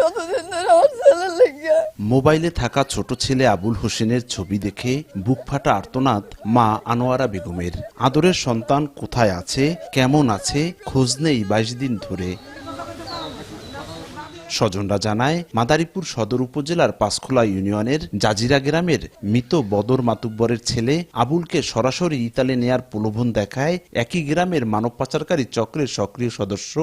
কতদিন ধরে আমার ছেলের লেগে। মোবাইলে থাকা ছোট ছেলে আবুল হোসেনের ছবি দেখে বুক ফাটা আর্তনাদ মা আনোয়ারা বেগমের। আদরের সন্তান কোথায় আছে, কেমন আছে, খোঁজ নেই 22 দিন ধরে। স্বজনরা জানায়, মাদারীপুর সদর উপজেলার পাঁচখোলা ইউনিয়নের জাজিরা গ্রামের মৃত বদর মাতুব্বরের ছেলে আবুলকে সরাসরি ইতালি নেয়ার প্রলোভন দেখায় একই গ্রামের মানব পাচারকারী চক্রের সক্রিয় সদস্য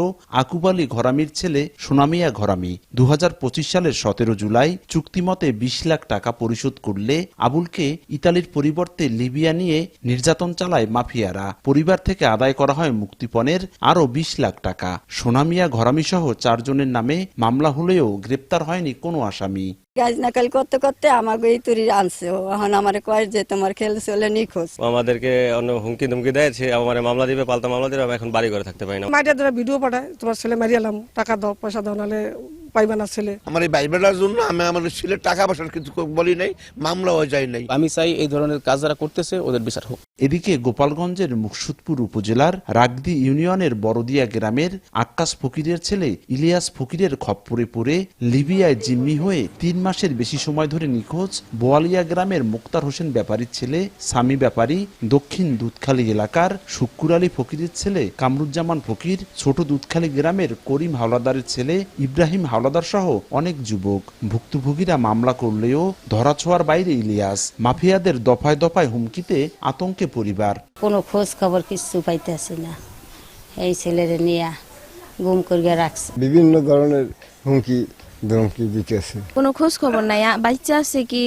আকুব আলী ঘরামির ছেলে সোনামিয়া ঘরামি। 2025 সালের 17 জুলাই চুক্তিমতে 20 লাখ টাকা পরিশোধ করলে আবুলকে ইতালির পরিবর্তে লিবিয়া নিয়ে নির্যাতন চালায় মাফিয়ারা। পরিবার থেকে আদায় করা হয় মুক্তিপণের আরও 20 লাখ টাকা। সোনামিয়া ঘরামি সহ 4 জনের নামে মামলা হলেও গ্রেপ্তার হয়নি কোনো আসামি। গাছ নাকাল করতে করতে আমাকে এই তুরি আনছে, এখন আমার কয় যে তোমার খেল চলে নিখোঁজ। আমাদেরকে অন্য হুমকি ধুমকি দেয়, আমার মামলা দিবে, পাল্টা মামলা দিবে, এখন বাড়ি করে থাকতে পারি না। মাইডিয়া দ্বারা ভিডিও পাঠায়, তোমার ছেলে মারিয়ালাম, টাকা দাও, পয়সা দাও, নাহলে পাইবে না ছেলে। আমার এই বাইবেলার জন্য আমি আমার ছেলে টাকা পয়সার কিছু বলি নাই, মামলা হয়ে যায় নাই। আমি চাই এই ধরনের কাজ যারা করতেছে ওদের বিচার হোক। এদিকে গোপালগঞ্জের মুকসুদপুর উপজেলার রাগদি ইউনিয়নের বড়দিয়া গ্রামের আক্কাস ফকিরের ছেলে ইলিয়াস ফকিরের খপ্পরে পড়ে লিবিয়ায় জিম্মি হয়ে 3 মাসের বেশি সময় ধরে নিখোঁজ বোয়ালিয়া গ্রামের মুক্তার হোসেন ব্যাপারীর ছেলে সামি ব্যাপারী, দক্ষিণ দুধখালী এলাকার শুক্কুর আলী ফকিরের ছেলে কামরুজ্জামান ফকির, ছোট দুধখালী গ্রামের করিম হাওলাদারের ছেলে ইব্রাহিম হাওলাদার সহ অনেক যুবক। ভুক্তভোগীরা মামলা করলেও ধরাছোঁয়ার বাইরে ইলিয়াস। মাফিয়াদের দফায় দফায় হুমকিতে আতঙ্কে পরিবার। কোনো খোঁজ খবর কিছু পাইতেছি না, এই ছেলের নিয়ে গুম করিয়া রাখছে। বিভিন্ন ধরনের হুমকি ধমকি দিতেছে, কোনো খোঁজ খবর নাই, বাচ্চা আছে কি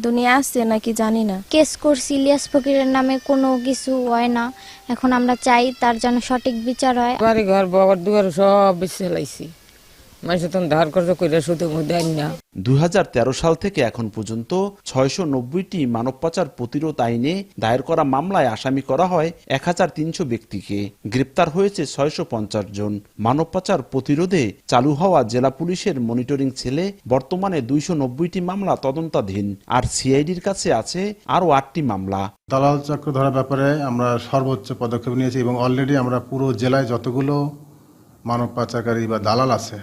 দুনিয়া আছে নাকি জানি না। কেস করছি ইলিয়াস ফকিরের নামে, কোনো কিছু হয় না। এখন আমরা চাই তার যেন সঠিক বিচার হয়। বাড়ি ঘর বাবার দুয়ার সব বেশি চালাইছি, মানুষ তখন ধার কর্জ করে সুদের মধ্যে আইন না। 2013 সাল থেকে এখন পর্যন্ত 690টি মানব পাচার প্রতিরোধ আইনে দায়ের করা মামলায় আসামি করা হয় 1300 ব্যক্তিকে। গ্রেপ্তার হয়েছে 650 জন। মানব পাচার প্রতিরোধে চালু হওয়া জেলা পুলিশের মনিটরিং সেলে বর্তমানে 290টি মামলা তদন্তাধীন, আর সিআইডির কাছে আছে আরও 8টি মামলা। দালাল চক্র ধরার ব্যাপারে আমরা সর্বোচ্চ পদক্ষেপ নিয়েছি এবং অলরেডি আমরা পুরো জেলায় যতগুলো মানব পাচারকারী বা দালাল আছে,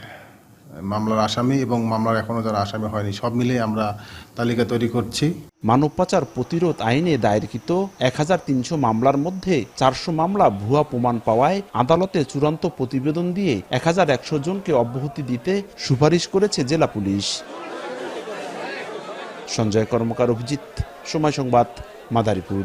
মামলার আসামি এবং মামলার এখনো যারা আসামি হয়নি, সব মিলে আমরা তালিকা তৈরি করছি। মানব পাচার প্রতিরোধ আইনে দায়েরকৃত 1300 মামলার মধ্যে 400 মামলা ভুয়া প্রমাণ পাওয়ায় আদালতে চূড়ান্ত প্রতিবেদন দিয়ে 1100 জনকে অব্যাহতি দিতে সুপারিশ করেছে জেলা পুলিশ। সঞ্জয় কর্মকার, অভিজিৎ, সময় সংবাদ, মাদারীপুর।